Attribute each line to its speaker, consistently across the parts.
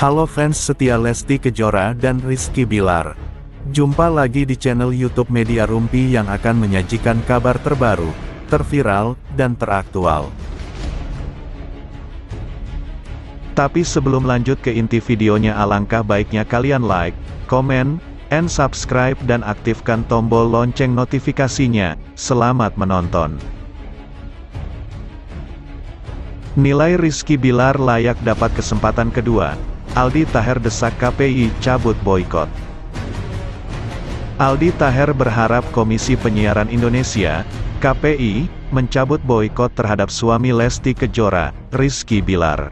Speaker 1: Halo fans setia Lesti Kejora dan Rizky Bilar. Jumpa lagi di channel YouTube Media Rumpi yang akan menyajikan kabar terbaru, terviral, dan teraktual. Tapi sebelum lanjut ke inti videonya, alangkah baiknya kalian like, komen, and subscribe dan aktifkan tombol lonceng notifikasinya. Selamat menonton. Nilai Rizky Bilar layak dapat kesempatan kedua. Aldi Taher desak KPI cabut boikot. Aldi Taher berharap Komisi Penyiaran Indonesia, KPI, mencabut boikot terhadap suami Lesti Kejora, Rizky Bilar.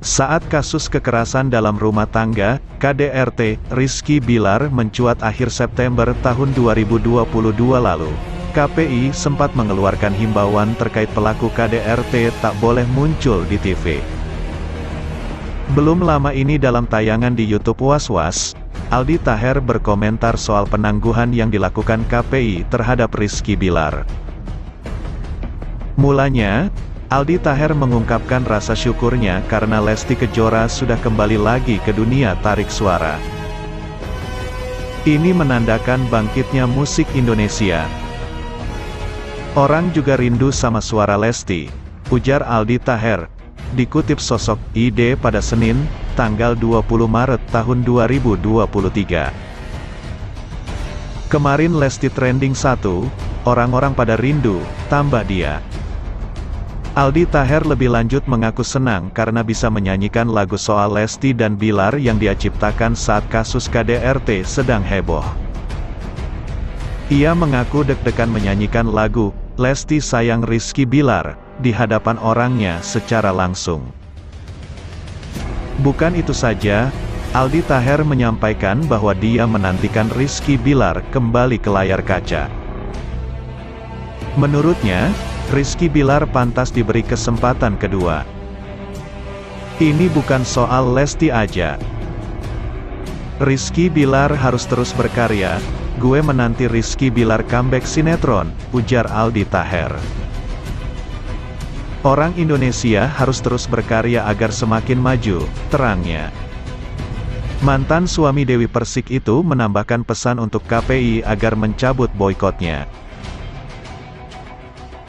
Speaker 1: Saat kasus kekerasan dalam rumah tangga, KDRT, Rizky Bilar mencuat akhir September tahun 2022 lalu. KPI sempat mengeluarkan himbauan terkait pelaku KDRT tak boleh muncul di TV. Belum lama ini dalam tayangan di YouTube Was-Was, Aldi Taher berkomentar soal penangguhan yang dilakukan KPI terhadap Rizky Bilar. Mulanya, Aldi Taher mengungkapkan rasa syukurnya karena Lesti Kejora sudah kembali lagi ke dunia tarik suara. Ini menandakan bangkitnya musik Indonesia. Orang juga rindu sama suara Lesti, ujar Aldi Taher. Dikutip sosok ID pada Senin, tanggal 20 Maret tahun 2023. Kemarin Lesti trending 1, orang-orang pada rindu, tambah dia. Aldi Taher lebih lanjut mengaku senang karena bisa menyanyikan lagu soal Lesti dan Bilar yang dia ciptakan saat kasus KDRT sedang heboh. Ia mengaku deg-degan menyanyikan lagu Lesti Sayang Rizky Bilar di hadapan orangnya secara langsung. Bukan itu saja, Aldi Taher menyampaikan bahwa dia menantikan Rizky Bilar kembali ke layar kaca. Menurutnya, Rizky Bilar pantas diberi kesempatan kedua. Ini bukan soal Lesti aja. Rizky Bilar harus terus berkarya. Gue menanti Rizky Bilar comeback sinetron, ujar Aldi Taher. Orang Indonesia harus terus berkarya agar semakin maju, terangnya. Mantan suami Dewi Persik itu menambahkan pesan untuk KPI agar mencabut boikotnya.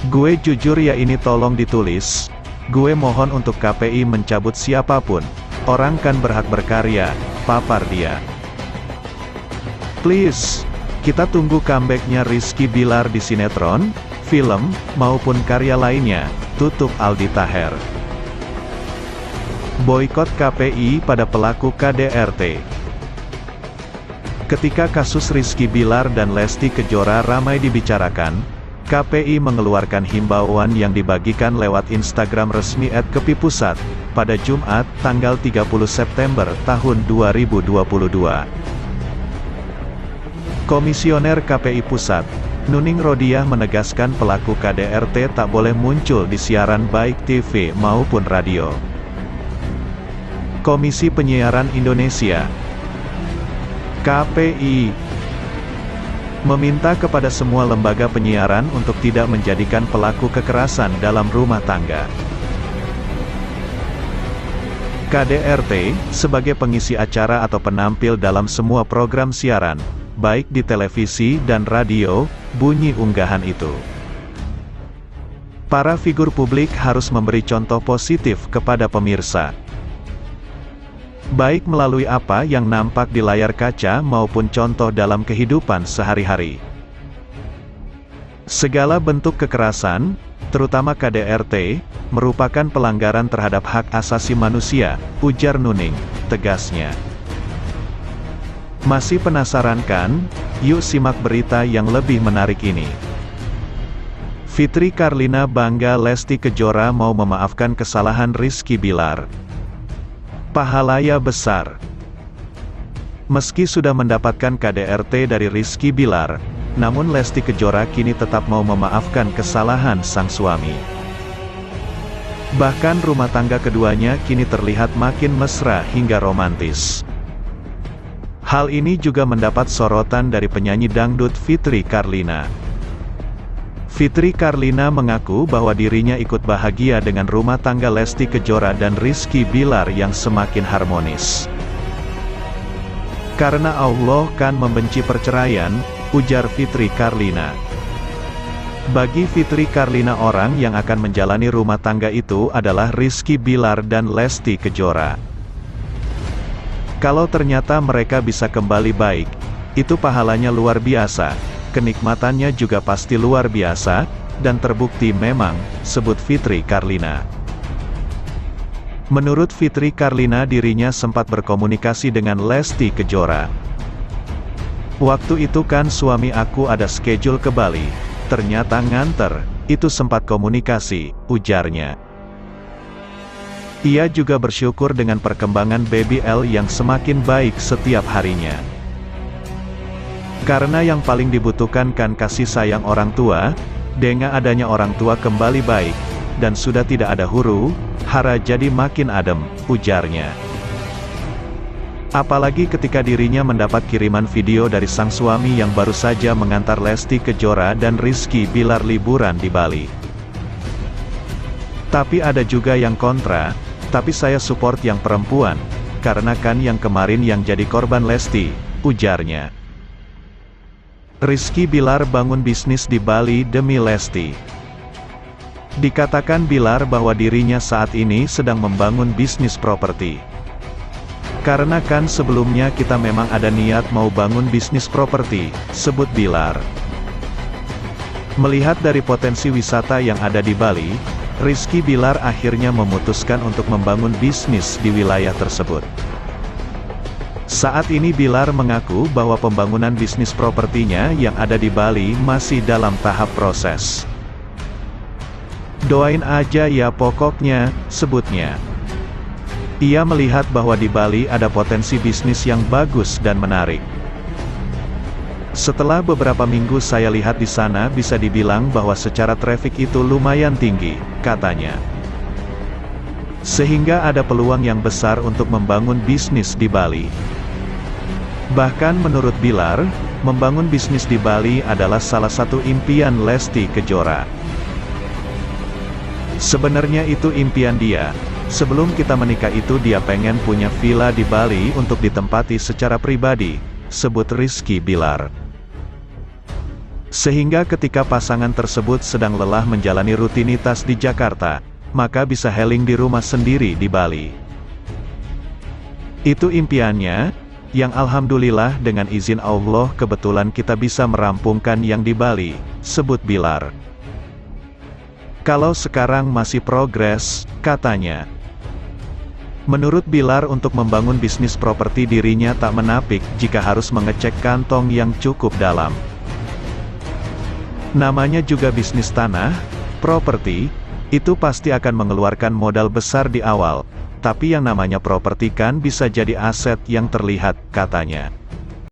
Speaker 1: Gue jujur ya, ini tolong ditulis. Gue mohon untuk KPI mencabut siapapun. Orang kan berhak berkarya, papar dia. Please, kita tunggu comebacknya Rizky Bilar di sinetron, film, maupun karya lainnya, tutup Aldi Taher. Boikot KPI pada pelaku KDRT. Ketika kasus Rizky Bilar dan Lesti Kejora ramai dibicarakan, KPI mengeluarkan himbauan yang dibagikan lewat Instagram resmi @KPI_Pusat, pada Jumat, tanggal 30 September tahun 2022. Komisioner KPI Pusat, Nuning Rodiah menegaskan pelaku KDRT tak boleh muncul di siaran baik TV maupun radio. Komisi Penyiaran Indonesia, KPI, meminta kepada semua lembaga penyiaran untuk tidak menjadikan pelaku kekerasan dalam rumah tangga KDRT sebagai pengisi acara atau penampil dalam semua program siaran, baik di televisi dan radio, bunyi unggahan itu. Para figur publik harus memberi contoh positif kepada pemirsa. Baik melalui apa yang nampak di layar kaca maupun contoh dalam kehidupan sehari-hari. Segala bentuk kekerasan, terutama KDRT, merupakan pelanggaran terhadap hak asasi manusia, ujar Nuning, tegasnya. Masih penasaran kan? Yuk simak berita yang lebih menarik ini. Fitri Karlina bangga Lesti Kejora mau memaafkan kesalahan Rizky Bilar. Pahalaya besar. Meski sudah mendapatkan KDRT dari Rizky Bilar, namun Lesti Kejora kini tetap mau memaafkan kesalahan sang suami. Bahkan rumah tangga keduanya kini terlihat makin mesra hingga romantis. Hal ini juga mendapat sorotan dari penyanyi dangdut Fitri Karlina. Fitri Karlina mengaku bahwa dirinya ikut bahagia dengan rumah tangga Lesti Kejora dan Rizky Bilar yang semakin harmonis. Karena Allah kan membenci perceraian, ujar Fitri Karlina. Bagi Fitri Karlina, orang yang akan menjalani rumah tangga itu adalah Rizky Bilar dan Lesti Kejora. Kalau ternyata mereka bisa kembali baik, itu pahalanya luar biasa. Kenikmatannya juga pasti luar biasa, dan terbukti memang, sebut Fitri Karlina. Menurut Fitri Karlina, dirinya sempat berkomunikasi dengan Lesti Kejora. Waktu itu kan suami aku ada schedule ke Bali, ternyata nganter, itu sempat komunikasi, ujarnya. Ia juga bersyukur dengan perkembangan baby L yang semakin baik setiap harinya. Karena yang paling dibutuhkan kan kasih sayang orang tua, dengan adanya orang tua kembali baik, dan sudah tidak ada huru hara jadi makin adem, ujarnya. Apalagi ketika dirinya mendapat kiriman video dari sang suami yang baru saja mengantar Lesti Kejora dan Rizky Bilar liburan di Bali. Tapi ada juga yang kontra, tapi saya support yang perempuan, karena kan yang kemarin yang jadi korban Lesti, ujarnya. Rizky Bilar bangun bisnis di Bali demi Lesti. Dikatakan Bilar bahwa dirinya saat ini sedang membangun bisnis properti. Karena kan sebelumnya kita memang ada niat mau bangun bisnis properti, sebut Bilar. Melihat dari potensi wisata yang ada di Bali, Rizky Bilar akhirnya memutuskan untuk membangun bisnis di wilayah tersebut. Saat ini Bilar mengaku bahwa pembangunan bisnis propertinya yang ada di Bali masih dalam tahap proses. Doain aja ya pokoknya, sebutnya. Ia melihat bahwa di Bali ada potensi bisnis yang bagus dan menarik. Setelah beberapa minggu saya lihat di sana, bisa dibilang bahwa secara traffic itu lumayan tinggi, katanya. Sehingga ada peluang yang besar untuk membangun bisnis di Bali. Bahkan menurut Bilar, membangun bisnis di Bali adalah salah satu impian Lesti Kejora. Sebenarnya itu impian dia. Sebelum kita menikah itu dia pengen punya villa di Bali untuk ditempati secara pribadi, sebut Rizky Bilar. Sehingga ketika pasangan tersebut sedang lelah menjalani rutinitas di Jakarta, maka bisa healing di rumah sendiri di Bali. Itu impiannya, yang alhamdulillah dengan izin Allah kebetulan kita bisa merampungkan yang di Bali, sebut Bilar. Kalau sekarang masih progres, katanya. Menurut Bilar untuk membangun bisnis properti dirinya tak menapik jika harus mengecek kantong yang cukup dalam. Namanya juga bisnis tanah, properti, itu pasti akan mengeluarkan modal besar di awal. Tapi yang namanya properti kan bisa jadi aset yang terlihat, katanya.